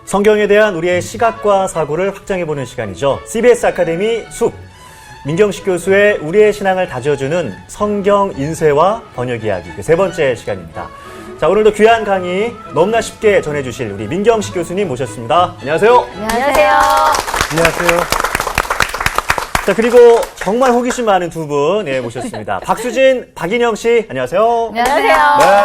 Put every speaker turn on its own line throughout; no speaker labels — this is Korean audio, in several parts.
성경에 대한 우리의 시각과 사고를 확장해보는 시간이죠. CBS 아카데미 숲. 민경식 교수의 우리의 신앙을 다져주는 성경 인쇄와 번역 이야기, 그 세 번째 시간입니다. 자, 오늘도 귀한 강의 너무나 쉽게 전해주실 우리 민경식 교수님 모셨습니다. 안녕하세요.
안녕하세요.
안녕하세요.
자, 그리고 정말 호기심 많은 두 분 모셨습니다. 박수진, 박인영 씨, 안녕하세요.
안녕하세요.
네.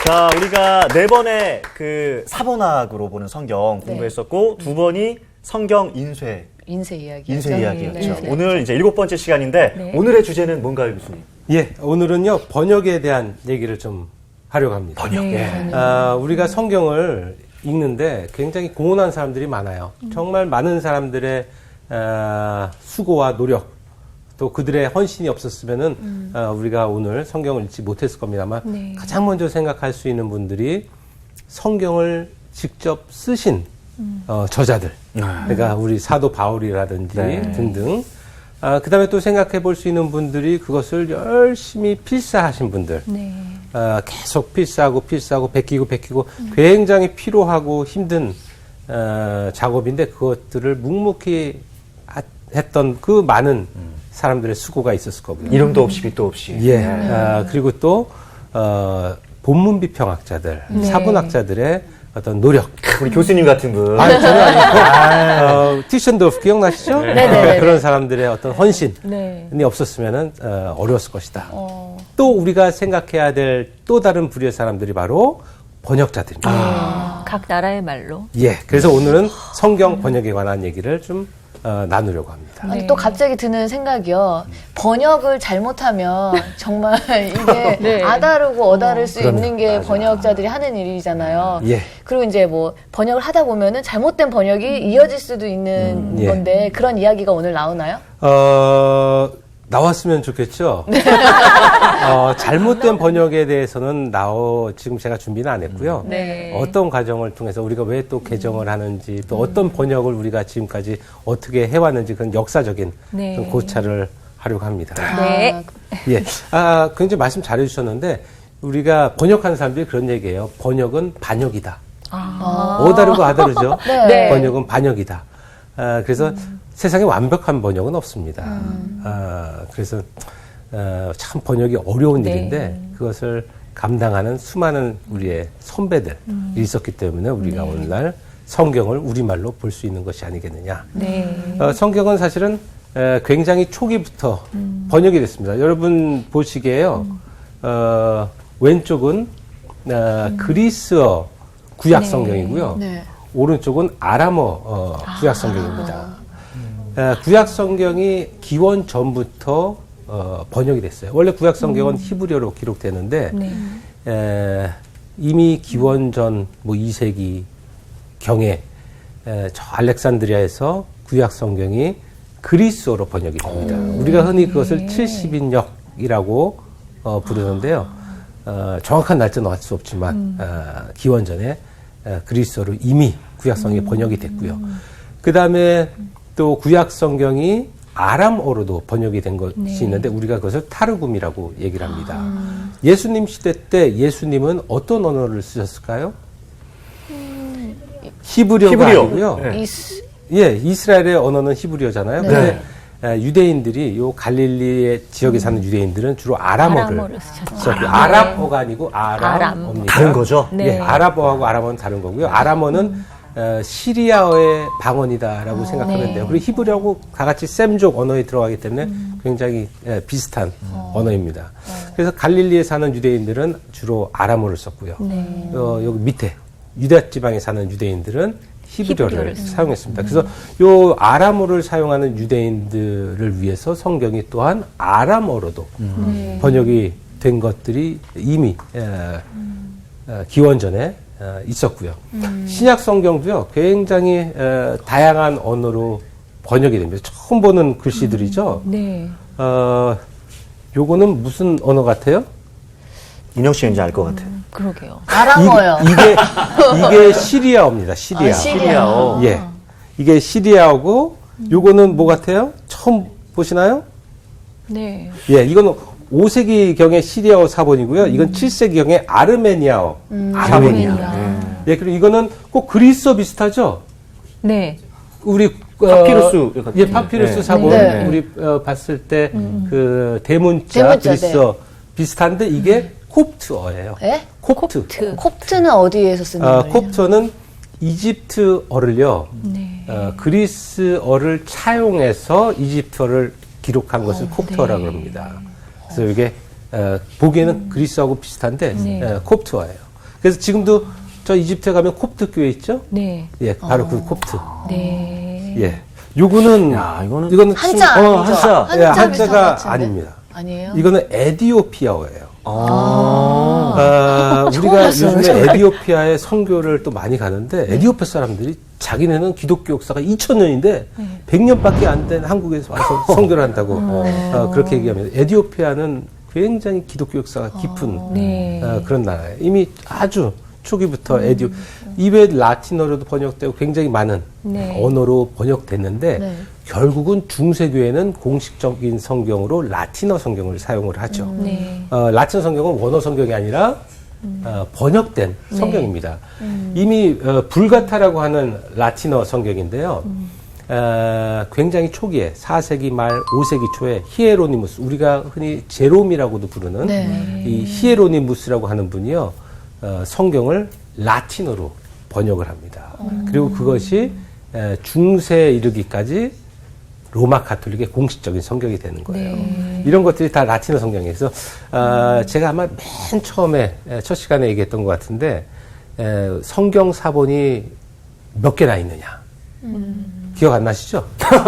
자, 우리가 네 번의 그 사본학으로 보는 성경 공부했었고, 두 번이 성경 인쇄 이야기였죠.
네.
오늘 이제 7번째 시간인데, 오늘의 주제는 뭔가요, 교수님?
예, 오늘은요, 번역에 대한 얘기를 좀 하려고 합니다.
번역.
우리가 성경을 읽는데 굉장히 공헌한 사람들이 많아요. 정말 많은 사람들의 수고와 노력, 또 그들의 헌신이 없었으면은 우리가 오늘 성경을 읽지 못했을 겁니다만 가장 먼저 생각할 수 있는 분들이 성경을 직접 쓰신 저자들, 그러니까 우리 사도 바울이라든지 등등. 그 다음에 또 생각해 볼 수 있는 분들이 그것을 열심히 필사하신 분들. 계속 필사하고 베끼고 굉장히 피로하고 힘든 작업인데 그것들을 묵묵히 했던 그 많은 사람들의 수고가 있었을 거고요.
이름도 없이 빛도 없이.
그리고 또 본문 비평학자들, 사본학자들의 어떤 노력.
우리 교수님 같은 분.
전혀 아니고. 티션도프 기억나시죠? 그런 사람들의 어떤 헌신이 없었으면은 어려웠을 것이다. 또 우리가 생각해야 될 또 다른 부류의 사람들이 바로 번역자들입니다.
각 나라의 말로.
그래서 오늘은 성경 번역에 관한 얘기를 좀 나누려고 합니다.
아니, 또 갑자기 드는 생각이요. 번역을 잘못하면 정말 이게 아다르고 어다를 수 있는 게 번역자들이 하는 일이잖아요. 그리고 이제 뭐 번역을 하다 보면은 잘못된 번역이 이어질 수도 있는 건데 그런 이야기가 오늘 나오나요?
나왔으면 좋겠죠. 잘못된 번역에 대해서는 지금 제가 준비는 안 했고요. 어떤 과정을 통해서 우리가 왜 또 개정을 하는지 또 어떤 번역을 우리가 지금까지 어떻게 해왔는지 그런 역사적인 좀 고찰을 하려고 합니다. 굉장히 말씀 잘해주셨는데 우리가 번역하는 사람들이 그런 얘기예요. 번역은 반역이다. 어다르고 아다르죠. 번역은 반역이다. 그래서 세상에 완벽한 번역은 없습니다. 그래서 참 번역이 어려운 일인데 그것을 감당하는 수많은 우리의 선배들이 있었기 때문에 우리가 오늘날 성경을 우리말로 볼 수 있는 것이 아니겠느냐. 성경은 사실은 굉장히 초기부터 번역이 됐습니다. 여러분 보시기에요. 왼쪽은 그리스어 구약 성경이고요. 오른쪽은 아람어 구약 성경입니다. 구약 성경이 기원 전부터 번역이 됐어요. 원래 구약 성경은 히브리어로 기록되는데 이미 기원 전 2세기 경에 저 알렉산드리아에서 구약 성경이 그리스어로 번역이 됩니다. 우리가 흔히 그것을 70인역이라고 부르는데요. 정확한 날짜는 알 수 없지만 기원 전에 그리스어로 이미 구약 성경이 번역이 됐고요. 그 다음에 또 구약 성경이 아람어로도 번역이 된 것이 있는데 우리가 그것을 타르굼이라고 얘기를 합니다. 예수님 시대 때 예수님은 어떤 언어를 쓰셨을까요? 히브리어가 아니고요. 이스라엘의 언어는 히브리어잖아요. 근데 유대인들이 요 갈릴리의 지역에 사는 유대인들은 주로 아람어를 썼고요. 아랍어가 아니고 아람어입니다.
다른 거죠?
아랍어하고 아람어는 다른 거고요. 아람어는 시리아어의 방언이다라고 생각하면 돼요. 그리고 히브리어하고 다 같이 셈족 언어에 들어가기 때문에 굉장히 비슷한 언어입니다. 그래서 갈릴리에 사는 유대인들은 주로 아람어를 썼고요. 여기 밑에 유대 지방에 사는 유대인들은 히브리어를 사용했습니다. 그래서 요 아람어를 사용하는 유대인들을 위해서 성경이 또한 아람어로도 번역이 된 것들이 이미 기원 전에 있었고요. 신약 성경도요, 굉장히 다양한 언어로 번역이 됩니다. 처음 보는 글씨들이죠. 요거는 무슨 언어 같아요?
인영 씨는 이제 알 것 같아요.
그러게요.
아람어요.
이게 시리아어입니다. 시리아어. 이게 시리아어고, 요거는 뭐 같아요? 처음 보시나요? 이거는 5세기경의 시리아어 사본이고요. 이건 7세기경의 아르메니아어 사본입니다. 예, 그리고 이거는 꼭 그리스어 비슷하죠?
네.
우리
파피루스
예, 파피루스 사본
네.
우리 봤을 때 그 대문자 그리스어 비슷한데 이게 콥트어예요.
예?
콥트.
콥트는 어디에서 쓰는 거예요?
콥트어는 이집트어를요.
네.
그리스어를 차용해서 이집트어를 기록한 것을 콥트어라고 합니다. 그래서 이게 보기에는 그리스어하고 비슷한데
네.
콥트어예요. 그래서 지금도 저 이집트에 가면 콥트 교회 있죠?
네.
예, 바로 그 콥트.
네.
예. 요거는
야, 이거는
한자
지금,
아니죠?
한자. 예,
한자 비슷한 것
한자가
같은데?
아닙니다.
아니에요?
이거는 에디오피아어예요.
처음
우리가
봤어요,
요즘에
정말.
에디오피아에 선교를 또 많이 가는데 에디오피아 사람들이 자기네는 기독교 역사가 2000년인데 100년밖에 안 된 한국에서 와서 선교를 한다고 그렇게 얘기합니다. 에디오피아는 굉장히 기독교 역사가 깊은
네.
그런 나라예요. 이미 아주 초기부터 이외 라틴어로도 번역되고 굉장히 많은
네.
언어로 번역됐는데
네.
결국은 중세교회는 공식적인 성경으로 라틴어 성경을 사용을 하죠.
네.
라틴어 성경은 원어 성경이 아니라 번역된 성경입니다. 이미 불가타라고 하는 라틴어 성경인데요. 굉장히 초기에 4세기 말 5세기 초에 히에로니무스, 우리가 흔히 제롬이라고도 부르는
네.
이 히에로니무스라고 하는 분이요. 성경을 라틴어로 번역을 합니다. 그리고 그것이 중세에 이르기까지 로마 가톨릭의 공식적인 성경이 되는 거예요.
네.
이런 것들이 다 라틴어 성경에서 제가 아마 맨 처음에 첫 시간에 얘기했던 것 같은데 성경 사본이 몇 개나 있느냐 기억 안 나시죠?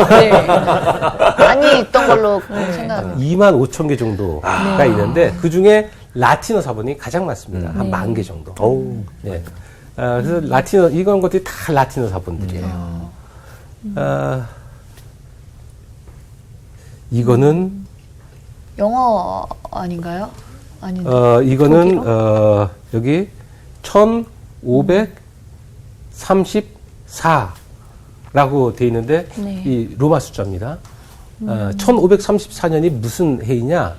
네.
많이 있던 걸로 생각합니다.
2만 5천 개 정도가 있는데 그 중에 라틴어 사본이 가장 많습니다. 한 10,000개 정도. 네. 그래서 라틴어 이런 것들이 다 라틴어 사본들이에요. 이거는
영어 아닌가요? 아닌데.
이거는
독일어?
여기 1534라고 돼 있는데
네.
이 로마 숫자입니다. 1534년이 무슨 해이냐?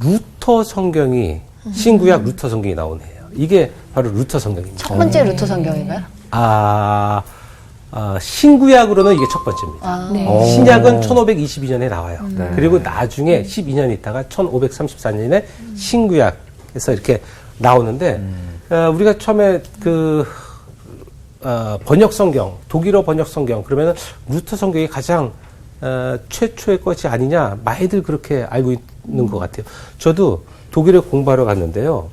루터 성경이 신구약 루터 성경이 나온 해예요. 이게 바로 루터 성경입니다.
첫 번째 루터 성경인가요?
신구약으로는 이게 첫 번째입니다.
네.
신약은 1522년에 나와요. 그리고 나중에 12년 있다가 1534년에 신구약에서 이렇게 나오는데, 우리가 처음에 번역 성경, 독일어 번역 성경, 그러면은 루터 성경이 가장 최초의 것이 아니냐, 많이들 그렇게 알고 있는 것 같아요. 저도 독일에 공부하러 갔는데요.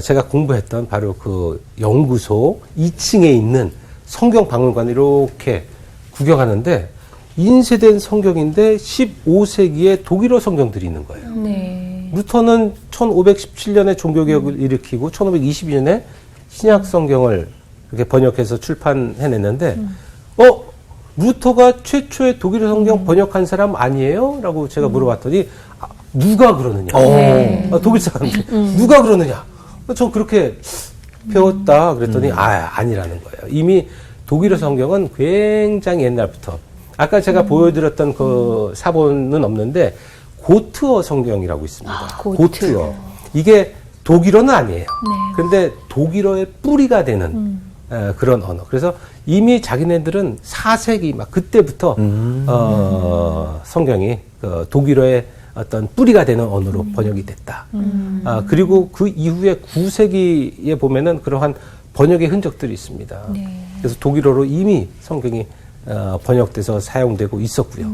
제가 공부했던 바로 그 연구소 2층에 있는 성경 박물관 이렇게 구경하는데 인쇄된 성경인데 15세기에 독일어 성경들이 있는 거예요.
네.
루터는 1517년에 종교개혁을 일으키고 1522년에 신약 성경을 이렇게 번역해서 출판해냈는데 루터가 최초의 독일어 성경 번역한 사람 아니에요? 라고 제가 물어봤더니 누가 그러느냐? 독일 사람들 누가 그러느냐? 전 그렇게 배웠다 그랬더니 아니라는 거예요. 이미 독일어 성경은 굉장히 옛날부터 아까 제가 보여드렸던 그 사본은 없는데 고트어 성경이라고 있습니다. 고트어. 이게 독일어는 아니에요. 그런데 독일어의 뿌리가 되는 그런 언어. 그래서 이미 자기네들은 4세기 막 그때부터 성경이 독일어의 어떤 뿌리가 되는 언어로 번역이 됐다. 그리고 그 이후에 9세기에 보면은 그러한 번역의 흔적들이 있습니다.
네.
그래서 독일어로 이미 성경이 번역돼서 사용되고 있었고요.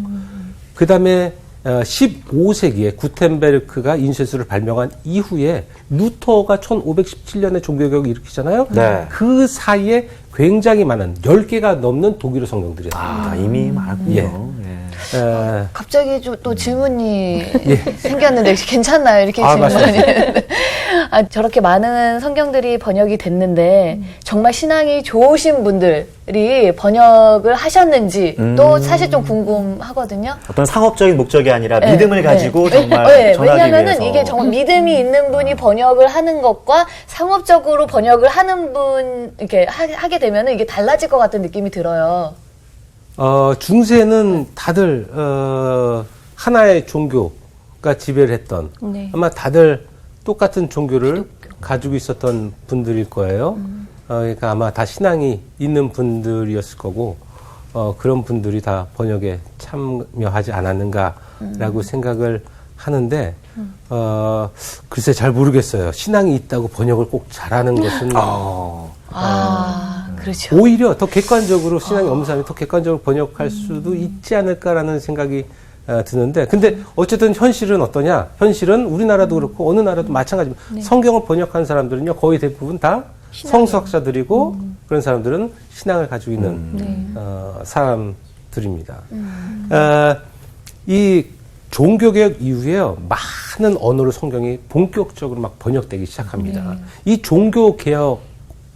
그 다음에 15세기에 구텐베르크가 인쇄술을 발명한 이후에 루터가 1517년에 종교개혁을 일으키잖아요.
네.
그 사이에 굉장히 많은 10개가 넘는 독일어 성경들이었습니다.
이미 많군요.
갑자기 또 질문이 생겼는데 괜찮나요? 이렇게 질문이. 저렇게 많은 성경들이 번역이 됐는데 정말 신앙이 좋으신 분들이 번역을 하셨는지 또 사실 좀 궁금하거든요.
어떤 상업적인 목적이 아니라 믿음을 가지고 정말 전하기
왜냐하면은
위해서.
이게 정말 믿음이 있는 분이 번역을 하는 것과 상업적으로 번역을 하는 분 이렇게 하게 되면은 이게 달라질 것 같은 느낌이 들어요.
중세는 다들 하나의 종교가 지배를 했던 아마 다들 똑같은 종교를 가지고 있었던 분들일 거예요. 그러니까 아마 다 신앙이 있는 분들이었을 거고, 그런 분들이 다 번역에 참여하지 않았는가라고 생각을 하는데, 글쎄 잘 모르겠어요. 신앙이 있다고 번역을 꼭 잘하는 것은.
그렇죠.
오히려 더 객관적으로 신앙이 없는 사람이 더 객관적으로 번역할 수도 있지 않을까라는 생각이 드는데, 근데 어쨌든 현실은 어떠냐? 현실은 우리나라도 그렇고 어느 나라도 마찬가지입니다. 성경을 번역한 사람들은요 거의 대부분 다 성서학자들이고 그런 사람들은 신앙을 가지고 있는 사람들입니다. 이 종교개혁 이후에요 많은 언어로 성경이 본격적으로 막 번역되기 시작합니다. 이 종교개혁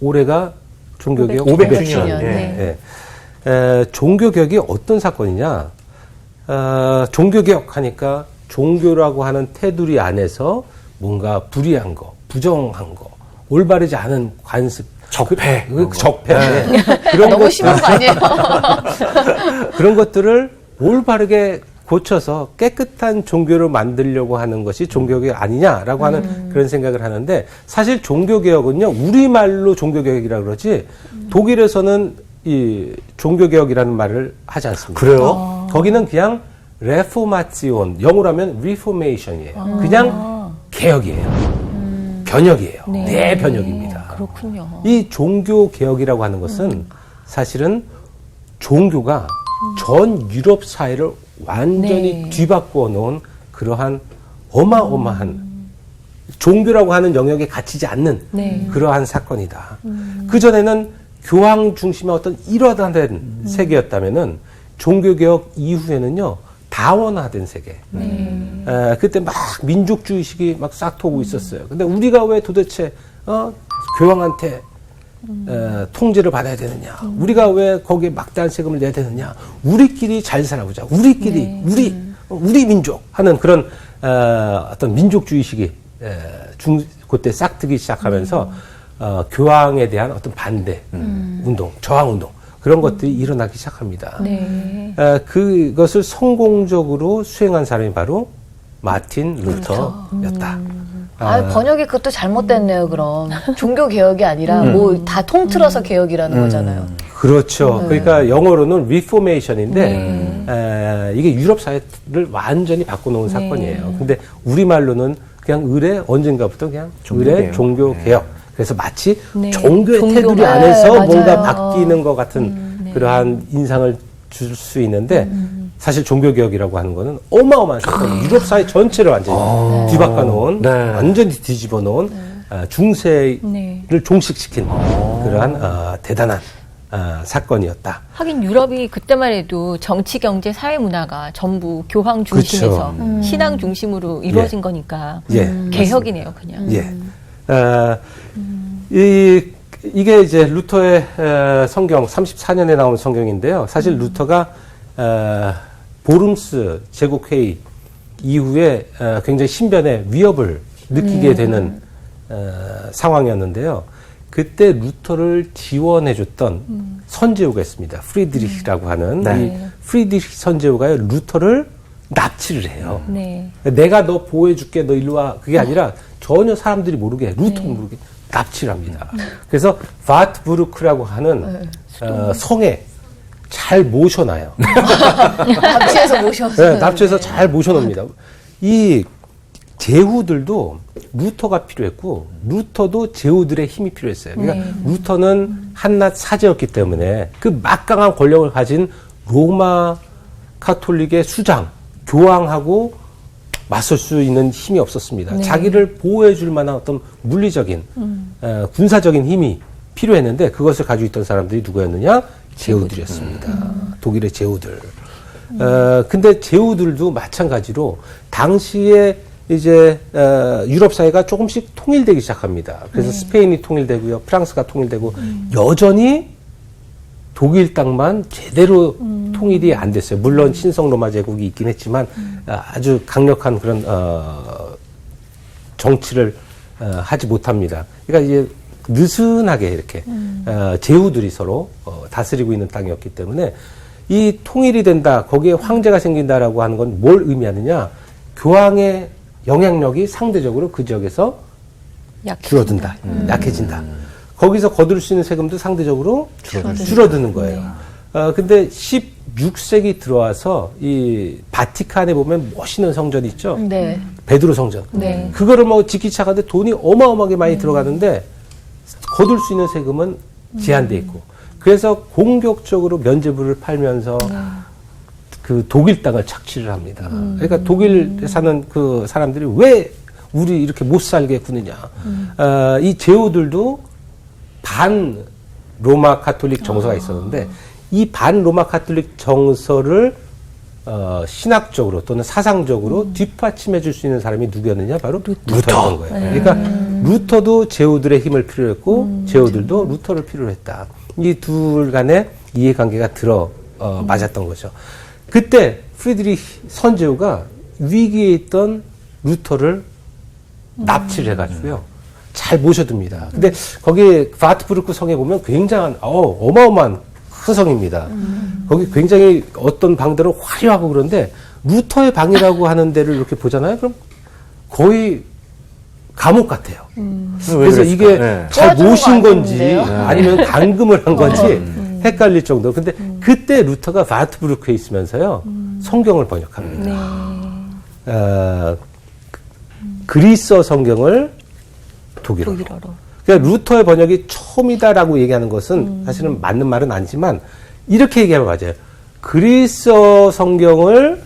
올해가 종교개혁
500주년.
네. 종교개혁이 어떤 사건이냐? 종교개혁 하니까 종교라고 하는 테두리 안에서 뭔가 불이한 거, 부정한 거, 올바르지 않은 관습,
적폐.
적폐.
그런 너무 심한 거 아니에요?
그런 것들을 올바르게 고쳐서 깨끗한 종교를 만들려고 하는 것이 종교개혁 아니냐라고 하는 그런 생각을 하는데, 사실 종교개혁은요, 우리말로 종교개혁이라고 그러지, 독일에서는 이 종교개혁이라는 말을 하지 않습니다.
그래요?
거기는 그냥 레포마치온, 영어로 하면 리포메이션이에요. 그냥 개혁이에요. 변혁이에요. 대변혁입니다.
그렇군요.
이 종교개혁이라고 하는 것은 사실은 종교가 전 유럽 사회를 완전히 뒤바꾸어 놓은 그러한 어마어마한 종교라고 하는 영역에 갇히지 않는 그러한 사건이다. 그전에는 교황 중심의 어떤 일화된 세계였다면은 종교개혁 이후에는요, 다원화된 세계. 그때 막 민족주의식이 막 싹 도고 있었어요. 근데 우리가 왜 도대체, 교황한테 통제를 받아야 되느냐? 우리가 왜 거기에 막대한 세금을 내야 되느냐? 우리끼리 잘 살아보자. 우리끼리, 우리 민족 하는 그런 어떤 민족주의식이 그때 싹 트기 시작하면서 교황에 대한 어떤 반대 운동, 저항 운동 그런 것들이 일어나기 시작합니다. 그것을 성공적으로 수행한 사람이 바로 마틴 루터였다.
번역이 그것도 잘못됐네요, 그럼. 종교 개혁이 아니라 뭐 다 통틀어서 개혁이라는 거잖아요.
그렇죠. 그러니까 영어로는 리포메이션인데 이게 유럽 사회를 완전히 바꿔놓은 사건이에요. 근데 우리말로는 그냥 언젠가부터 그냥 종교 개혁. 그래서 마치 종교의 테두리 안에서 뭔가 바뀌는 것 같은 그러한 인상을 줄 수 있는데, 사실 종교개혁이라고 하는 거는 어마어마한 사건, 유럽 사회 전체를 완전히 뒤바꿔 놓은, 완전히 뒤집어 놓은 중세를 종식시킨 그러한 대단한 사건이었다.
하긴 유럽이 그때만 해도 정치, 경제, 사회 문화가 전부 교황 중심에서 신앙 중심으로 이루어진 거니까 개혁이네요, 그냥.
이게 이제 루터의 성경 34년에 나온 성경인데요. 사실 루터가 보름스 제국회의 이후에 굉장히 신변의 위협을 느끼게 되는 상황이었는데요. 그때 루터를 지원해줬던 선제후가 있습니다. 프리드리히라고 하는 이 프리드리히 선제후가요, 루터를 납치를 해요. 내가 너 보호해줄게, 너 일로 와. 그게 아니라 전혀 사람들이 모르게, 루터는 모르게 납치를 합니다. 그래서 바트부르크라고 하는 성에 잘 모셔놔요.
납치해서 모셔서.
네, 납치해서 잘 모셔놓습니다. 이 제후들도 루터가 필요했고, 루터도 제후들의 힘이 필요했어요. 그러니까 루터는 한낱 사제였기 때문에 그 막강한 권력을 가진 로마 카톨릭의 수장, 교황하고 맞설 수 있는 힘이 없었습니다. 자기를 보호해줄 만한 어떤 물리적인, 군사적인 힘이 필요했는데, 그것을 가지고 있던 사람들이 누구였느냐? 제후들이었습니다. 독일의 제후들. 근데 제후들도 마찬가지로 당시에 이제 유럽 사회가 조금씩 통일되기 시작합니다. 그래서 스페인이 통일되고요, 프랑스가 통일되고, 여전히 독일 땅만 제대로 통일이 안 됐어요. 물론 신성 로마 제국이 있긴 했지만 아주 강력한 그런 정치를 하지 못합니다. 그러니까 이제 느슨하게 이렇게 제후들이 서로 다스리고 있는 땅이었기 때문에 이 통일이 된다, 거기에 황제가 생긴다라고 하는 건 뭘 의미하느냐? 교황의 영향력이 상대적으로 그 지역에서 줄어든다, 약해진다. 거기서 거둘 수 있는 세금도 상대적으로 줄어드는 거예요. 근데 16세기 들어와서 이 바티칸에 보면 멋있는 성전 있죠?
네.
베드로 성전.
네.
그거를 뭐 짓기 시작하는데 돈이 어마어마하게 많이 들어가는데 거둘 수 있는 세금은 제한돼 있고. 그래서 공격적으로 면죄부를 팔면서 그 독일 땅을 착취를 합니다. 그러니까 독일에 사는 그 사람들이 왜 우리 이렇게 못 살게 구느냐. 이 제후들도 반 로마 가톨릭 정서가 있었는데 이 반 로마 가톨릭 정서를 신학적으로 또는 사상적으로 뒷받침해 줄 수 있는 사람이 누구였느냐? 바로 루터였던 거예요. 그러니까 루터도 제후들의 힘을 필요로 했고 제후들도 루터를 필요로 했다. 이 둘 간의 이해관계가 맞았던 거죠. 그때 프리드리히 선제후가 위기에 있던 루터를 납치를 해가지고요. 잘 모셔둡니다. 근데 거기 바트부르크 성에 보면 굉장한 어마어마한 큰 성입니다. 거기 굉장히 어떤 방들은 화려하고 그런데 루터의 방이라고 하는 데를 이렇게 보잖아요. 그럼 거의 감옥 같아요. 그래서 이게
네.
잘 모신 건지
네.
아니면 감금을 한 건지 헷갈릴 정도. 근데 그때 루터가 바트부르크에 있으면서요. 성경을 번역합니다. 그리스어 성경을 독일어로. 그러니까 루터의 번역이 처음이다라고 얘기하는 것은 사실은 맞는 말은 아니지만 이렇게 얘기하면 맞아요. 그리스어 성경을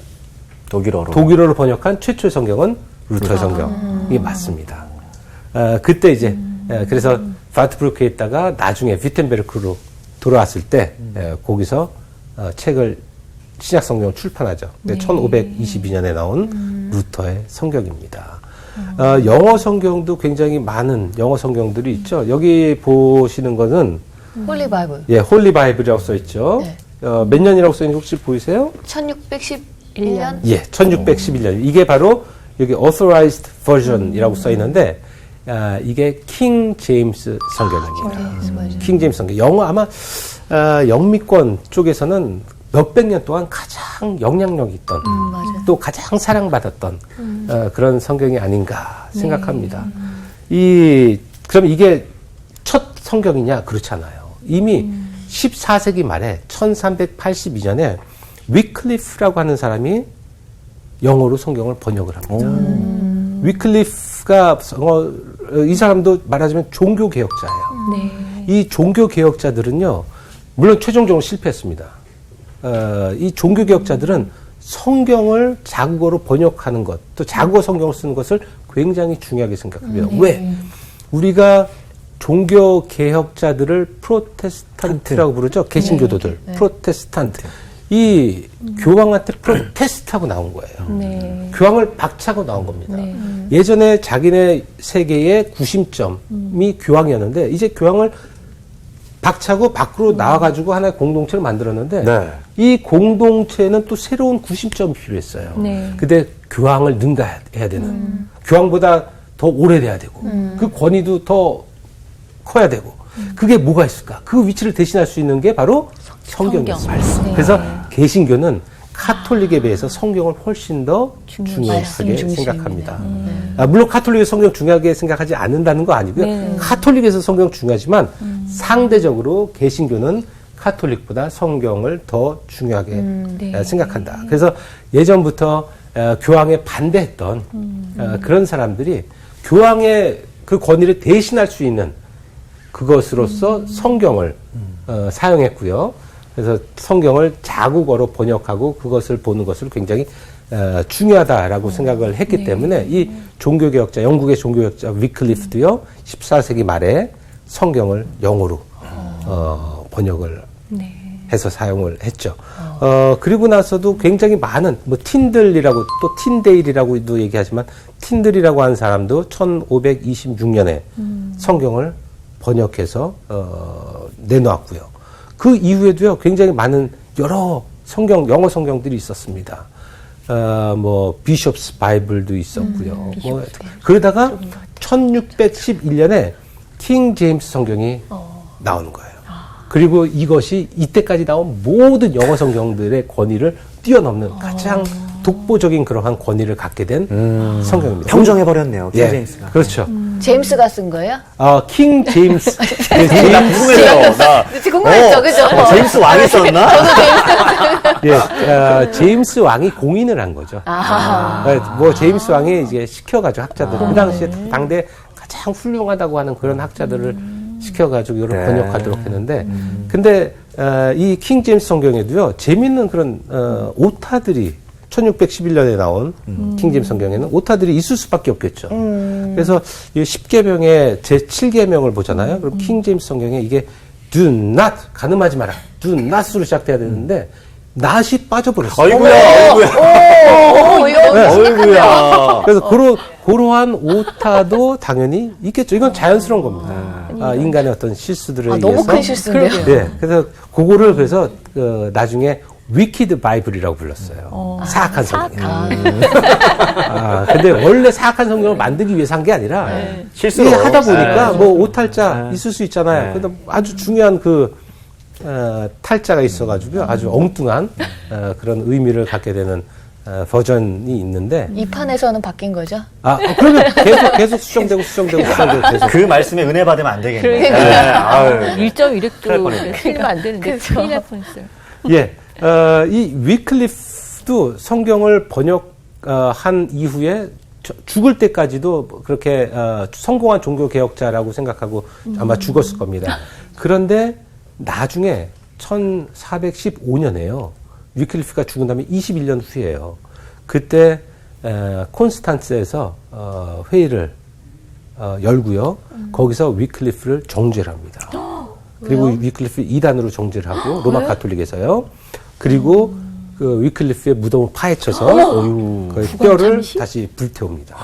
독일어로 번역한 최초의 성경은 루터의 성경이 맞습니다. 그때 이제 그래서 바트부르크에 있다가 나중에 위텐베르크로 돌아왔을 때 거기서 책을 신약 성경을 출판하죠. 1522년에 나온 루터의 성경입니다. 영어 성경도 굉장히 많은 영어 성경들이 있죠. 여기 보시는 거는
홀리 바이블.
예, 홀리 바이블이라고 써 있죠.
네.
몇 년이라고 써 있는지 혹시 보이세요?
1611년.
예, 1611년. 이게 바로 여기 authorized version이라고 써 있는데 이게 킹 제임스 성경입니다. 킹 제임스 성경. 영어 아마 영미권 쪽에서는 몇백 년 동안 가장 영향력 있던 또 가장 사랑받았던 그런 성경이 아닌가 생각합니다. 그럼 이게 첫 성경이냐? 그렇잖아요. 이미 14세기 말에 1382년에 위클리프라고 하는 사람이 영어로 성경을 번역을 합니다. 위클리프가 이 사람도 말하자면 종교개혁자예요. 이 종교개혁자들은요, 물론 최종적으로 실패했습니다. 이 종교개혁자들은 성경을 자국어로 번역하는 것, 또 자국어 성경을 쓰는 것을 굉장히 중요하게 생각합니다. 왜? 우리가 종교개혁자들을 프로테스탄트라고 부르죠. 개신교도들. 프로테스탄트. 이 교황한테 프로테스트하고 나온 거예요. 교황을 박차고 나온 겁니다. 예전에 자기네 세계의 구심점이 교황이었는데 이제 교황을 박차고 밖으로 나와가지고 하나의 공동체를 만들었는데 이 공동체는 또 새로운 구심점이 필요했어요. 근데 교황을 능가해야 되는 교황보다 더 오래돼야 되고 그 권위도 더 커야 되고 그게 뭐가 있을까? 그 위치를 대신할 수 있는 게 바로 성경이었어요. 그래서 개신교는 카톨릭에 비해서 성경을 훨씬 더 중요하게 생각합니다. 물론 카톨릭의 성경 중요하게 생각하지 않는다는 거 아니고요. 카톨릭에서 성경 중요하지만 상대적으로 개신교는 카톨릭보다 성경을 더 중요하게 생각한다. 그래서 예전부터 교황에 반대했던 그런 사람들이 교황의 그 권위를 대신할 수 있는 그것으로서 성경을 사용했고요. 그래서 성경을 자국어로 번역하고 그것을 보는 것을 굉장히 중요하다라고 생각을 했기 때문에 이 종교개혁자, 영국의 종교개혁자 위클리프도요, 14세기 말에 성경을 영어로 번역을 해서 사용을 했죠. 그리고 나서도 굉장히 많은, 틴들이라고, 또 틴데일이라고도 얘기하지만, 틴들이라고 하는 사람도 1526년에 성경을 번역해서 내놓았고요. 그 이후에도요, 굉장히 많은 여러 영어 성경들이 있었습니다. 비숍스 바이블도 있었고요. 그러다가 1611년에 킹 제임스 성경이 나오는 거예요. 그리고 이것이 이때까지 나온 모든 영어 성경들의 권위를 뛰어넘는 가장 독보적인 그러한 권위를 갖게 된 성경입니다.
평정해버렸네요, 킹 제임스가.
그렇죠.
제임스가 쓴 거예요?
킹 제임스.
나 궁금해요. 나
궁금했죠, 그죠?
제임스 왕이 썼나?
예, 제임스 왕이 공인을 한 거죠. 뭐 제임스 왕이 이제 시켜가지고 학자들 그 당시에 당대 가장 훌륭하다고 하는 그런 학자들을 시켜가지고 이걸 번역하도록 했는데, 근데 이 킹 제임스 성경에도요 재밌는 그런 오타들이 1611년에 나온 킹 제임스 성경에는 오타들이 있을 수밖에 없겠죠. 그래서 이 10계명의 제7계명을 보잖아요. 그럼 킹 제임스 성경에 이게 do not, 가늠하지 마라. do not으로 시작돼야 되는데 not이 빠져버렸어요.
어이구야.
그래서 그러한 오타도 당연히 있겠죠. 이건 자연스러운 겁니다. 인간의 어떤 실수들에 의해서.
너무 큰 실수인데요.
네. 그래서 그거를 그래서 나중에 위키드 바이블이라고 불렀어요. 사악한 성경. 근데 원래 사악한 성경을 만들기 위해서 한 게 아니라
실수로
이게 하다 보니까 뭐 오탈자 있을 수 있잖아요. 근데 아주 중요한 탈자가 있어가지고요. 아주 엉뚱한 그런 의미를 갖게 되는 버전이 있는데.
이 판에서는 바뀐 거죠?
그러면 계속 수정되고 계속.
그 말씀에 은혜 받으면 안 되겠네요.
그러니까 1.1획도 틀리면 안 되는데 큰일 날 뻔했어요.
예, 이 위클리프도 성경을 번역한 이후에 죽을 때까지도 그렇게 성공한 종교 개혁자라고 생각하고 아마 죽었을 겁니다. 그런데 나중에 1415년에요. 위클리프가 죽은 다음에 21년 후에요. 그때 콘스탄츠에서 회의를 열고요. 거기서 위클리프를 정죄를 합니다. 그리고 위클리프 이단으로 정죄를 하고 로마 가톨릭에서요. 그리고 그 위클리프의 무덤을 파헤쳐서 그 뼈를 다시 불태웁니다.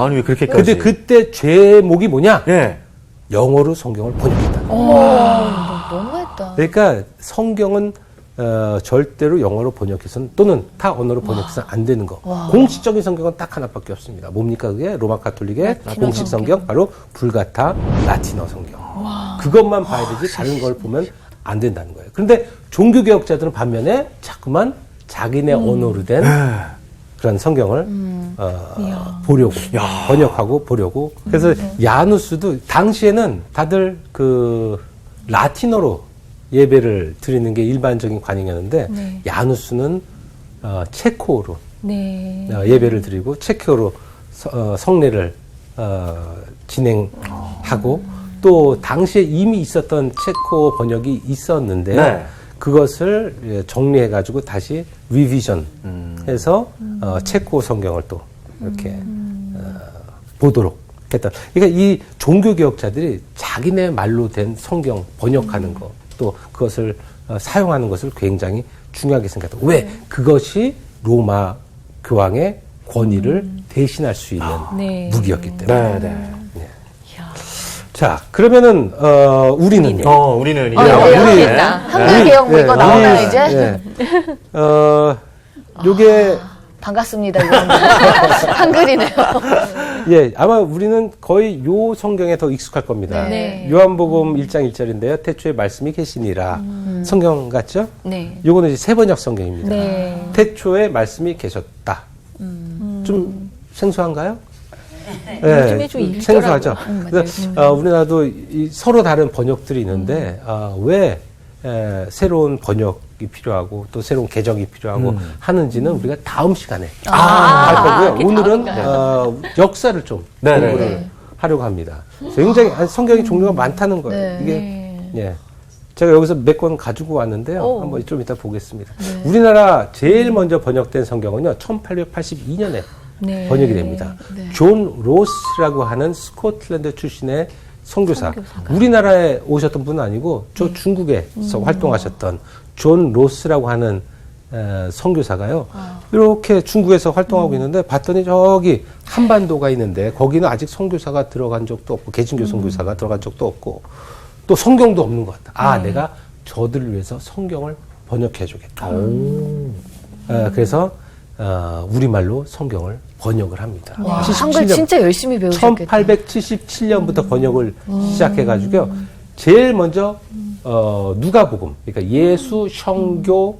아니 왜 그렇게까지?
근데 그때 죄목이 뭐냐?
예.
영어로 성경을 번역했다.
너무했다.
그러니까 성경은 절대로 영어로 번역해서는 또는 타 언어로 번역해서는 안 되는 거. 공식적인 성경은 딱 하나밖에 없습니다. 뭡니까 그게? 로마 가톨릭의 공식 성경 바로 불가타 라틴어 성경. 그것만 봐야 되지 다른 걸 보면 안 된다는 거예요. 그런데 종교개혁자들은 반면에 자꾸만 자기네 언어로 된 그런 성경을 보려고 번역하고 보려고. 그래서 야누스도 당시에는 다들 그 라틴어로 예배를 드리는 게 일반적인 관행이었는데 야누스는 체코어로 예배를 드리고 체코어로 성례를 진행하고 또 당시에 이미 있었던 체코 번역이 있었는데 그것을 정리해가지고 다시 리비전해서 체코 성경을 또 이렇게 보도록 했다. 그러니까 이 종교개혁자들이 자기네 말로 된 성경 번역하는 거 또 그것을 사용하는 것을 굉장히 중요하게 생각했다. 왜? 그것이 로마 교황의 권위를 대신할 수 있는 무기였기 때문에. 자, 그러면은 우리는요.
우리는 이제
우리 한글 개혁 이거 나오면 이제
요게
반갑습니다. 한글이네요.
예, 아마 우리는 거의 요 성경에 더 익숙할 겁니다. 요한복음 1장 1절인데요. 태초에 말씀이 계시니라. 성경 같죠? 요거는 이제 세번역 성경입니다. 태초에 말씀이 계셨다. 좀 생소한가요? 네, 좀 생소하죠. 그래서 우리나라도 서로 다른 번역들이 있는데 왜 새로운 번역이 필요하고 또 새로운 개정이 필요하고 하는지는 우리가 다음 시간에 할 거고요. 오늘은 역사를 좀 공부를 하려고 합니다. 굉장히 성경이 종류가 많다는 거예요. 이게 제가 여기서 몇 권 가지고 왔는데요. 한번 좀 이따 보겠습니다. 우리나라 제일 먼저 번역된 성경은요, 1882년에 번역이 됩니다. 존 로스라고 하는 스코틀랜드 출신의 선교사. 우리나라에 오셨던 분은 아니고 저 중국에서 활동하셨던 존 로스라고 하는 선교사가요. 이렇게 중국에서 활동하고 있는데 봤더니 저기 한반도가 있는데 거기는 아직 선교사가 들어간 적도 없고 개신교 선교사가 들어간 적도 없고 또 성경도 없는 것 같다. 내가 저들을 위해서 성경을 번역해 주겠다. 그래서 우리말로 성경을 번역을 합니다.
한글 진짜 열심히 배우셨겠다.
1877년부터 번역을 시작해가지고요. 제일 먼저 누가복음, 그러니까 예수 성교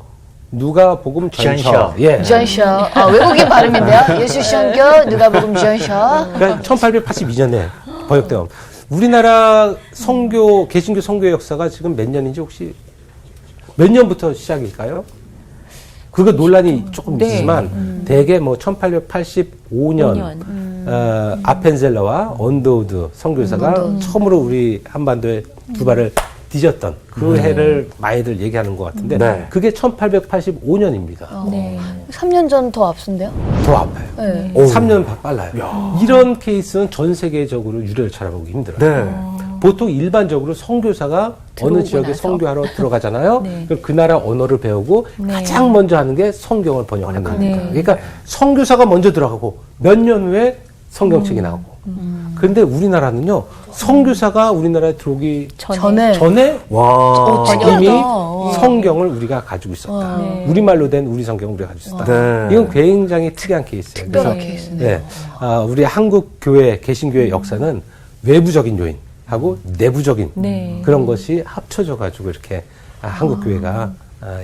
누가복음 전서.
전서. 외국인 발음인데요. 예수 성교 누가복음 전서.
그러니까 1882년에 번역되면. 우리나라 성교, 개신교 성교의 역사가 지금 몇 년인지 혹시 몇 년부터 시작일까요? 그거 논란이 조금
네.
있지만 대개 뭐 1885년 아펜젤러와 언더우드 선교사가 처음으로 우리 한반도에 두 발을 뒤졌던 그 해를 많이들 얘기하는 것 같은데
네.
그게 1885년입니다.
네.
3년 전 더 앞선데요?
더 아파요.
네.
3년 빨라요. 이런 케이스는 전 세계적으로 유례를 찾아보기 힘들어요.
네.
보통 일반적으로 선교사가 어느
들어오고
지역에
나서.
선교하러 들어가잖아요.
네.
그럼 그 나라 언어를 배우고
네.
가장 먼저 하는 게 성경을 번역하는 거니까.
네.
그러니까 선교사가 먼저 들어가고 몇 년 후에 성경책이 나오고. 그런데 우리나라는요. 선교사가 우리나라에 들어오기 전에
와.
이미
특이하다.
성경을 우리가 가지고 있었다.
네.
우리말로 된 우리 성경을 우리가 가지고 있었다.
네.
이건 굉장히 특이한 케이스예요.
특별한
그래서
케이스네요.
네. 우리 한국 교회, 개신교의 역사는 외부적인 요인하고 내부적인
네.
그런 것이 합쳐져 가지고 이렇게 한국 교회가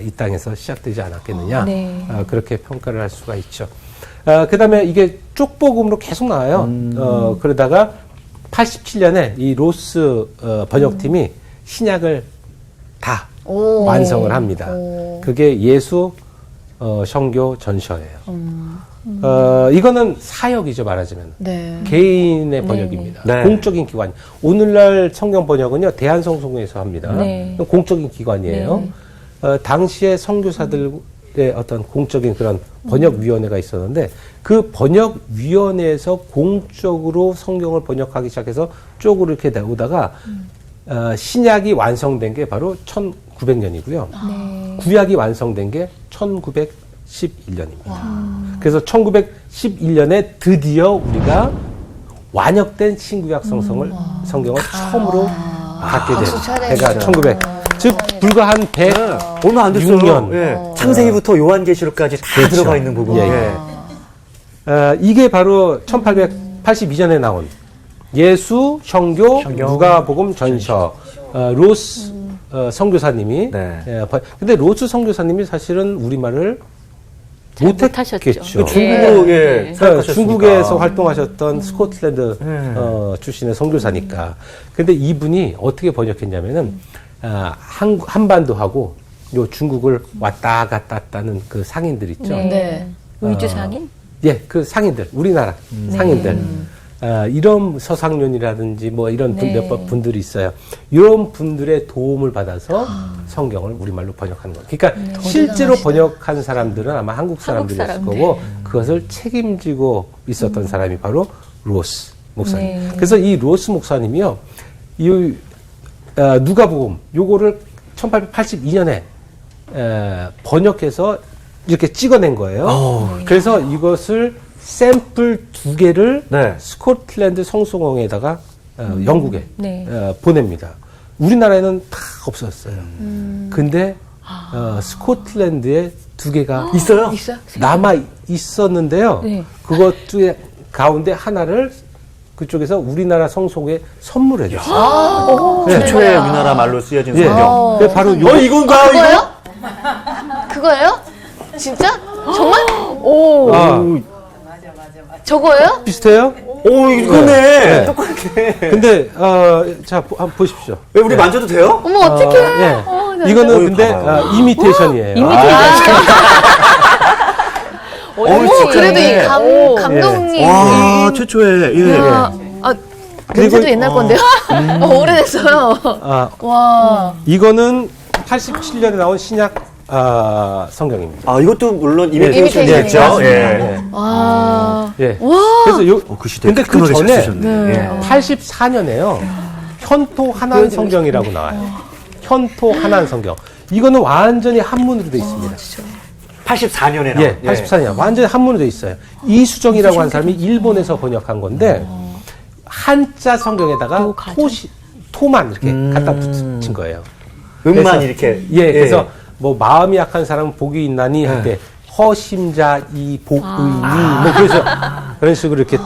이 땅에서 시작되지 않았겠느냐.
네.
그렇게 평가를 할 수가 있죠. 그다음에 이게 쪽복음으로 계속 나와요. 그러다가 87년에 이 로스 번역팀이 신약을 다
오.
완성을 합니다.
오.
그게 예수 성교 전서예요. 이거는 사역이죠, 말하자면.
네.
개인의 번역입니다.
네.
공적인 기관. 오늘날 성경 번역은요, 대한성송에서 합니다.
네.
공적인 기관이에요. 당시에 선교사들의 어떤 공적인 그런 번역위원회가 있었는데, 그 번역위원회에서 공적으로 성경을 번역하기 시작해서 쪽으로 이렇게 오다가, 신약이 완성된 게 바로 1900년이고요.
네.
구약이 완성된 게 1911년입니다. 그래서 1911년에 드디어 우리가 완역된 신구약 성경을 처음으로 갖게
박수
된
쳐야죠.
해가 1900. 즉 불과 한 100.
얼마 안 됐어요.
6년.
예. 창세기부터 요한계시록까지 다
그렇죠.
들어가 있는 부분.
예. 이게 바로 1882년에 나온 예수, 성교, 누가복음 전서, 로스 선교사님이.
네.
근데 로스 선교사님이 사실은 우리말을
잘
못했겠죠.
못하셨죠.
중국으로 예.
그러니까 중국에서
음.
활동하셨던 스코틀랜드 출신의 선교사니까. 근데 이분이 어떻게 번역했냐면은 한반도하고 요 중국을 왔다 갔다 했다는 그 상인들 있죠.
네.
네.
의주 상인?
예, 그 상인들, 우리나라 상인들. 이런 서상련이라든지 뭐 이런
네.
몇몇 분들이 있어요. 이런 분들의 도움을 받아서 성경을 우리말로 번역하는 거예요. 그러니까 실제로 번역한 사람들은 아마 한국 사람들이었을
사람들.
거고 그것을 책임지고 있었던 사람이 바로 로스 목사님.
네.
그래서 이 로스 목사님이요, 이 누가복음 요거를 1882년에 번역해서 이렇게 찍어낸 거예요. 그래서 이것을 샘플 2개를
네.
스코틀랜드 성송원에다가 영국에
네.
보냅니다. 우리나라에는 다 없었어요. 근데 스코틀랜드에 2개가
있어요?
있어요?
남아 있었는데요.
네.
그것 중에 가운데 하나를 그쪽에서 우리나라 성송에 선물해 줬어요. 네.
최초의 우리나라 말로 쓰여진
예.
성경.
그게 바로 요
이건가?
그거예요? 그거예요? 진짜? 정말? 오. 저거예요?
비슷해요?
오, 이거네.
네.
똑같네.
근데 자 한번 보십시오.
왜 우리 만져도 돼요?
어머, 어떡해.
예. 이거는
어이,
근데
봐봐요.
이미테이션이에요.
어머, 그래도 이
네.
감독님.
와, 최초의. 예.
아, 냄새도 옛날 건데요? 오래됐어요. 와.
이거는 87년에 나온 신약 성경입니다.
이것도 물론
이미테이션이겠죠?
이미테이션이겠죠. 예.
와.
예.
와.
그래서
그 시대
근데 그
깔끔하게 잘
전에
쓰셨네. 예.
84년에요. 현토 한안 성경이라고 나와요. 현토 한안 성경. 이거는 완전히 한문으로 돼 있습니다.
84년에 나온.
예, 84년. 완전히 한문으로 돼 있어요. 이수정이라고 하는 사람이 일본에서 번역한 건데 한자 성경에다가 토만 이렇게 갖다 붙인 거예요.
음만
그래서,
이렇게.
예, 그래서 뭐 마음이 약한 사람은 복이 있나니 할 때 허심자 이 복의니 뭐 그래서 그런 식으로 이렇게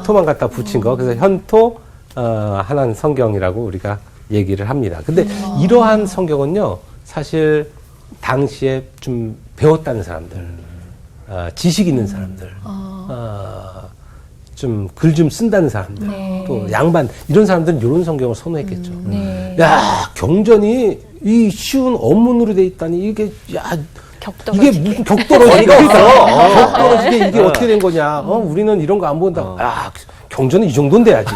토만 갖다 붙인 거. 그래서 현토 한안 성경이라고 우리가 얘기를 합니다. 근데 이러한 성경은요, 사실 당시에 좀 배웠다는 사람들, 지식 있는 사람들, 좀 글 좀 쓴다는 사람들,
네.
또 양반 이런 사람들은 이런 성경을 선호했겠죠.
네.
야, 경전이 이 쉬운 언문으로 돼 있다니 이게 이게
격떨어지게.
무슨 격떨어지게 격떨어지게 이게 어떻게 된 거냐? 우리는 이런 거 안 본다. 야, 경전은 이 정도는 돼야지.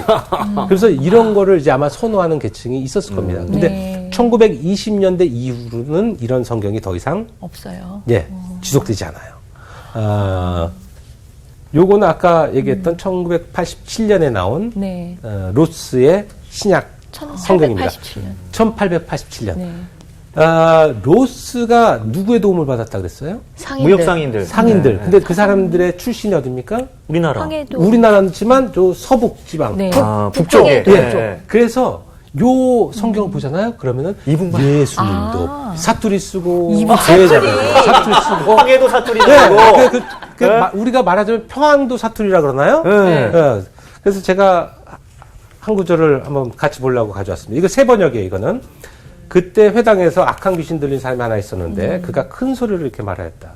그래서 이런 거를 이제 아마 선호하는 계층이 있었을 겁니다. 근데
네.
1920년대 이후로는 이런 성경이 더 이상
없어요.
지속되지 않아요. 요거는 아까 얘기했던 1987년에 나온
네.
로스의 신약 성경입니다.
1887년.
1887년.
네.
로스가 누구의 도움을 받았다 그랬어요?
상인들.
무역상인들.
상인들.
네.
근데 그 사람들의 출신이 어딥니까?
우리나라.
황해도.
우리나라지만 저 서북 지방.
네.
북쪽에.
예.
네.
그래서 요 성경을 보잖아요. 그러면은
이분만.
예수님도 사투리 쓰고
이분
제자도 사투리 쓰고
황해도 사투리
네,
나고.
우리가 말하자면 평안도 사투리라 그러나요?
네.
예. 그래서 제가 한 구절을 한번 같이 보려고 가져왔습니다. 이거 새 번역이에요, 이거는. 그때 회당에서 악한 귀신 들린 사람이 하나 있었는데 그가 큰 소리로 이렇게 말하였다.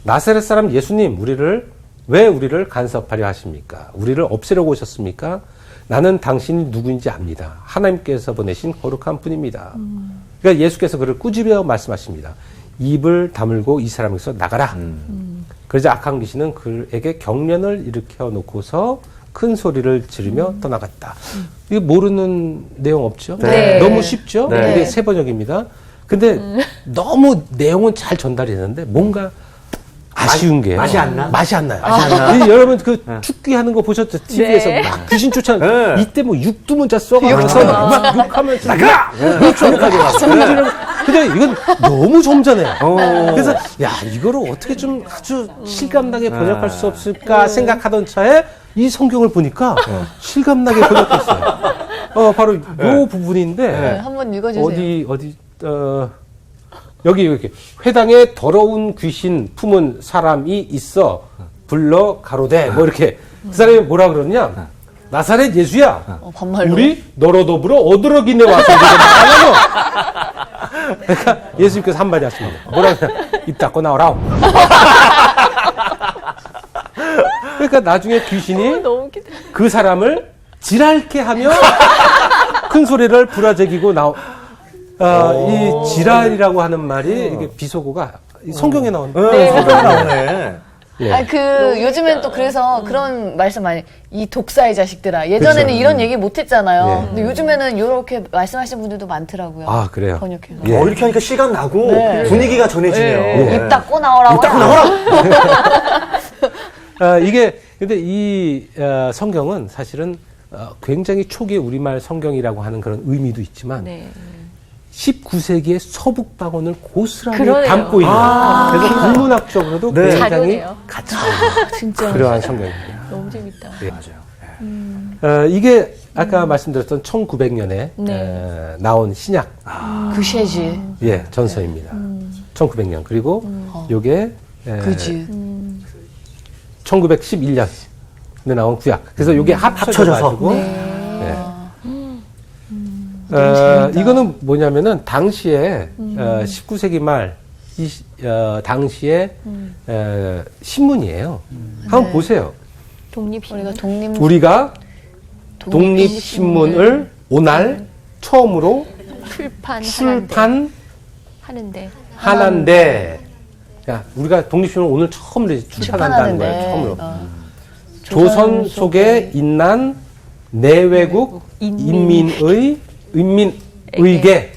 나사렛 사람 예수님, 왜 우리를 간섭하려 하십니까? 우리를 없애려고 오셨습니까? 나는 당신이 누구인지 압니다. 하나님께서 보내신 거룩한 분입니다. 그러니까 예수께서 그를 꾸짖어 말씀하십니다. 입을 다물고 이 사람에게서 나가라. 그러자 악한 귀신은 그에게 경련을 일으켜 놓고서 큰 소리를 지르며 떠나갔다. 이거 모르는 내용 없죠?
네.
너무 쉽죠?
네.
이게 새 번역입니다. 근데 너무 내용은 잘 전달이 되는데 뭔가 아쉬운 게요.
맛이 안 나?
맛이 안 나요.
맛이 안 나?
이 여러분 그 축기 하는 거 보셨죠? TV에서
네.
막 귀신 쫓아내는
네.
이때 뭐 육두문자 써가면서 막 욕하면서 나가! 소리 지르고 근데 이건 너무 점잖아요. 그래서 야 이거를 어떻게 좀 아주 실감나게 번역할 수 없을까 생각하던 차에 이 성경을 보니까 실감나게 번역했어요. 바로 요 부분인데
한번 읽어주세요.
여기 이렇게 회당에 더러운 귀신 품은 사람이 있어 불러 가로되 뭐 이렇게 그 사람이 뭐라 그러냐 나사렛 예수야
반말로.
우리 너로 더불어 어드러기네 와서 이렇게 말하냐고 그러니까 예수님께서 한마디 하십니다 뭐라 그러냐 입 닫고 나오라 그러니까 나중에 귀신이
너무 웃기다.
그 사람을 지랄케 하며 큰 소리를 부라제기고 이 지랄이라고 하는 말이 이게 비속어가 성경에 나오는
네, 성경에 나오네.
예.
요즘엔 또 그래서 그런 말씀 많이, 이 독사의 자식들아. 예전에는
그쵸.
이런 얘기 못 했잖아요.
예.
근데 요즘에는 이렇게 말씀하시는 분들도 많더라고요.
아, 그래요?
번역해서.
예.
이렇게 하니까 실감 나고
네.
분위기가 전해지네요.
예.
입 닫고 나오라고.
입 닫고 나오라!
근데 이 성경은 사실은 굉장히 초기 우리말 성경이라고 하는 그런 의미도 있지만
네.
19세기의 서북 방언을 고스란히
그러네요.
담고 있는 그래서 국문학적으로도
네.
굉장히
자료네요.
가치
진짜.
그러한 성경입니다.
너무 재밌다.
예.
맞아요.
이게 아까 말씀드렸던 1900년에
네.
나온 신약
그 쉐지.
전서입니다. 1900년 그리고 요게
그지.
1911년에 나온 구약. 그래서 요게 합쳐져가지고 이거는 뭐냐면은 당시에 19세기 말 당시에 신문이에요. 한번 보세요.
독립신문.
우리가 독립신문을 오날 처음으로 출판하는데 야, 우리가 독립신문을 오늘 처음으로 출판한다는 거예요. 처음으로. 조선 속에 있는 내외국 인민의계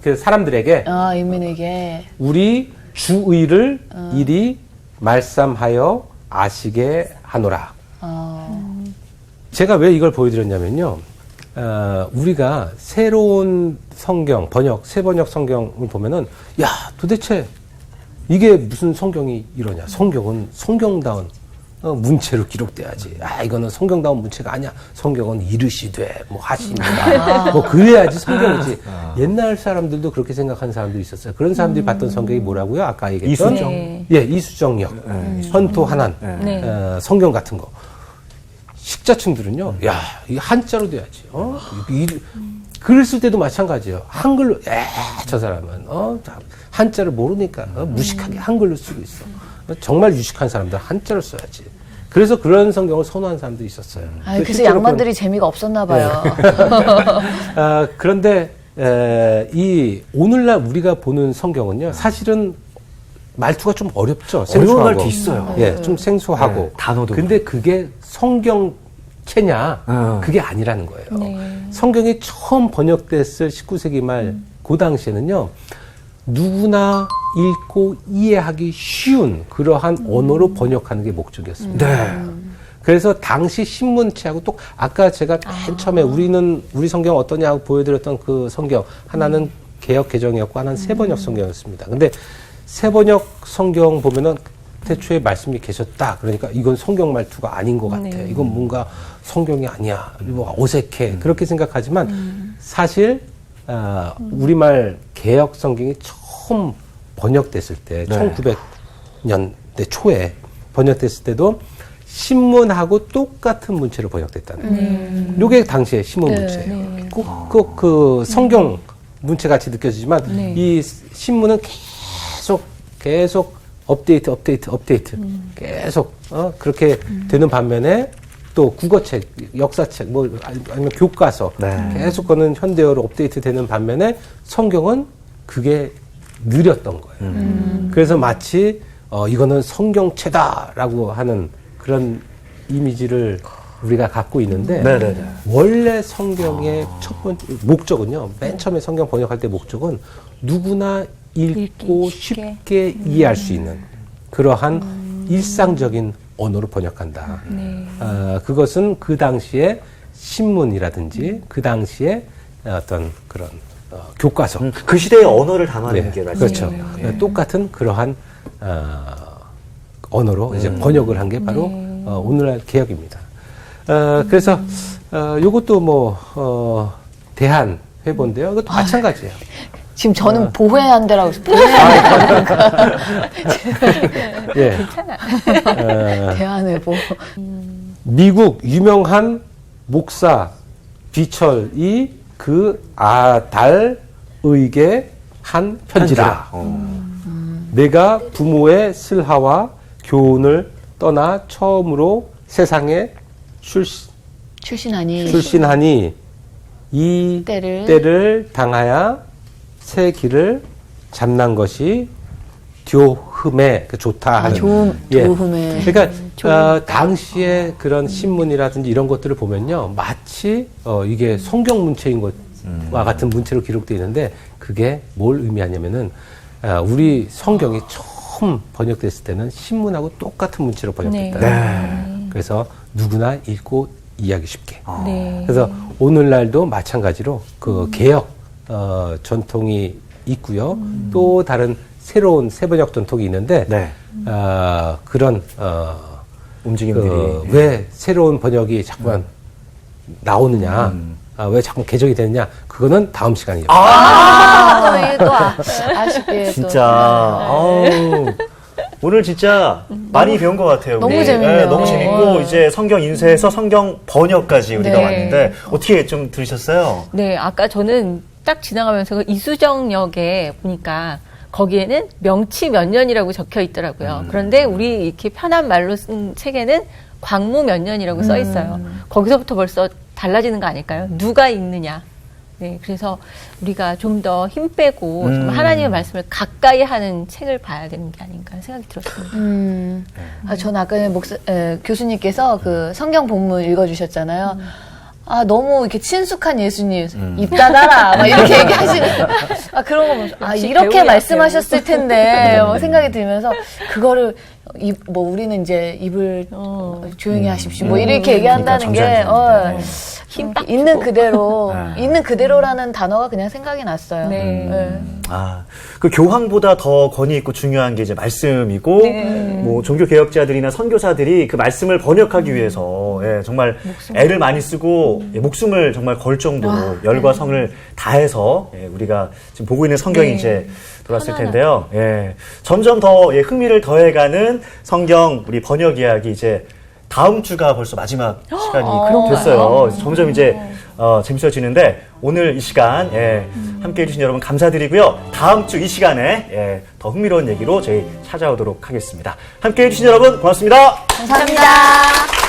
그 사람들에게
인민에게
우리 주의를 이리 말씀하여 아시게 하노라. 제가 왜 이걸 보여드렸냐면요. 우리가 새로운 성경, 새 번역 성경을 보면은, 야, 도대체 이게 무슨 성경이 이러냐. 성경은 성경다운 문체로 기록돼야지. 이거는 성경다운 문체가 아니야. 성경은 이르시되, 하십니다. 그래야지 성경이지. 옛날 사람들도 그렇게 생각하는 사람들이 있었어요. 그런 사람들이 봤던 성경이 뭐라고요? 아까 얘기했던
이수정.
이수정역, 헌토 하난, 성경 같은 거. 식자층들은요, 야, 이게 한자로 돼야지. 글 쓸 때도 마찬가지예요. 한글로, 저 사람은, 한자를 모르니까, 무식하게 한글로 쓰고 있어. 정말 유식한 사람들 한자를 써야지. 그래서 그런 성경을 선호하는 사람도 있었어요.
그래서 양반들이 재미가 없었나 봐요.
그런데 이 오늘날 우리가 보는 성경은요, 사실은 말투가 좀 어렵죠.
어려운 말도 있어요.
예, 좀 생소하고.
네, 단어도.
근데 그게 성경체냐? 그게 아니라는 거예요. 성경이 처음 번역됐을 19세기 말 그 당시에는요, 누구나 읽고 이해하기 쉬운 그러한 언어로 번역하는 게 목적이었습니다.
네.
그래서 당시 신문체하고 또 아까 제가 맨 처음에 우리 성경 어떠냐고 보여드렸던 그 성경 하나는 개역 개정이었고 하나는 세번역 성경이었습니다. 근데 세번역 성경 보면은 태초에 말씀이 계셨다. 그러니까 이건 성경 말투가 아닌 것 같아. 이건 뭔가 성경이 아니야. 뭐 어색해. 그렇게 생각하지만 사실 우리말 개역 성경이 처음 번역됐을 때 1900년대 초에 번역됐을 때도 신문하고 똑같은 문체로 번역됐다는 거예요. 이게 당시의 신문 문체예요. 꼭 그 성경 문체 같이 느껴지지만 이 신문은 계속 업데이트 계속 그렇게 되는 반면에 또 국어책, 역사책, 뭐 아니면 교과서 계속 그는 현대어로 업데이트 되는 반면에 성경은 그게 느렸던 거예요. 그래서 마치 이거는 성경체다라고 하는 그런 이미지를 우리가 갖고 있는데 원래 성경의 첫 번째 목적은요. 맨 처음에 성경 번역할 때 목적은 누구나 읽고 쉽게 이해할 수 있는 그러한 일상적인 언어로 번역한다. 그것은 그 당시에 신문이라든지 그 당시에 어떤 그런 교과서
그 시대의 언어를 담아내는 게 말씀이죠.
그렇죠. 똑같은 그러한 언어로 이제 번역을 한 게 바로 오늘날 개역입니다. 그래서 이것도 뭐 대한 회본인데요. 이것도 마찬가지예요.
지금 저는 보혜해야 한다라고
예.
괜찮아.
대한회보.
미국 유명한 목사 비철이 그 아달에게 한 편지다. 내가 부모의 슬하와 교훈을 떠나 처음으로 세상에 출신하니 이 때를 당하여 새 길을 잡는 것이 교흠에 좋다 하는.
교흠에.
그러니까 당시에 그런 신문이라든지 이런 것들을 보면요, 마치 이게 성경 문체인 것과 같은 문체로 기록되어 있는데 그게 뭘 의미하냐면은 우리 성경이 처음 번역됐을 때는 신문하고 똑같은 문체로 번역됐다. 그래서 누구나 읽고 이해하기 쉽게. 그래서 오늘날도 마찬가지로 그 개역 전통이 있고요. 또 다른 새로운 세번역 전통이 있는데 그런
움직임들이
왜 새로운 번역이 자꾸만 나오느냐, 왜 자꾸 개정이 되느냐, 그거는 다음 시간이죠.
이게 또 아쉽게
진짜 오늘 진짜 많이 배운 것 같아요.
너무 재밌네요.
너무 재밌고 이제 성경 인쇄에서 성경 번역까지 우리가 왔는데 어떻게 좀 들으셨어요?
네, 아까 저는 딱 지나가면서 그 이수정 역에 보니까 거기에는 명치 몇 년이라고 적혀 있더라고요. 그런데 우리 이렇게 편한 말로 쓴 책에는 광무 몇 년이라고 써 있어요. 거기서부터 벌써 달라지는 거 아닐까요? 누가 읽느냐. 네, 그래서 우리가 좀 더 힘 빼고 좀 하나님의 말씀을 가까이 하는 책을 봐야 되는 게 아닌가 생각이 들었습니다.
저는 아까 교수님께서 그 성경 본문 읽어주셨잖아요. 너무 이렇게 친숙한 예수님, 입 닫아라, 막 이렇게 얘기하시는, 그런 거 보면서, 이렇게 말씀하셨을 텐데, 생각이 들면서, 그거를, 우리는 이제 입을 조용히 하십시오. 뭐 이렇게 얘기한다는 게, 힘 있는 그대로, 있는 그대로라는 단어가 그냥 생각이 났어요.
그 교황보다 더 권위 있고 중요한 게 이제 말씀이고, 뭐 종교 개혁자들이나 선교사들이 그 말씀을 번역하기 위해서 정말 애를 많이 쓰고 목숨을 정말 걸 정도로 열과 성을 다해서 우리가 지금 보고 있는 성경이 이제 돌았을 텐데요. 점점 더 흥미를 더해가는 성경 우리 번역 이야기 이제 다음 주가 벌써 마지막 시간이 됐어요. 점점 이제 재밌어지는데 오늘 이 시간 함께해 주신 여러분 감사드리고요. 다음 주 이 시간에 더 흥미로운 얘기로 저희 찾아오도록 하겠습니다. 함께해 주신 여러분 고맙습니다.
감사합니다.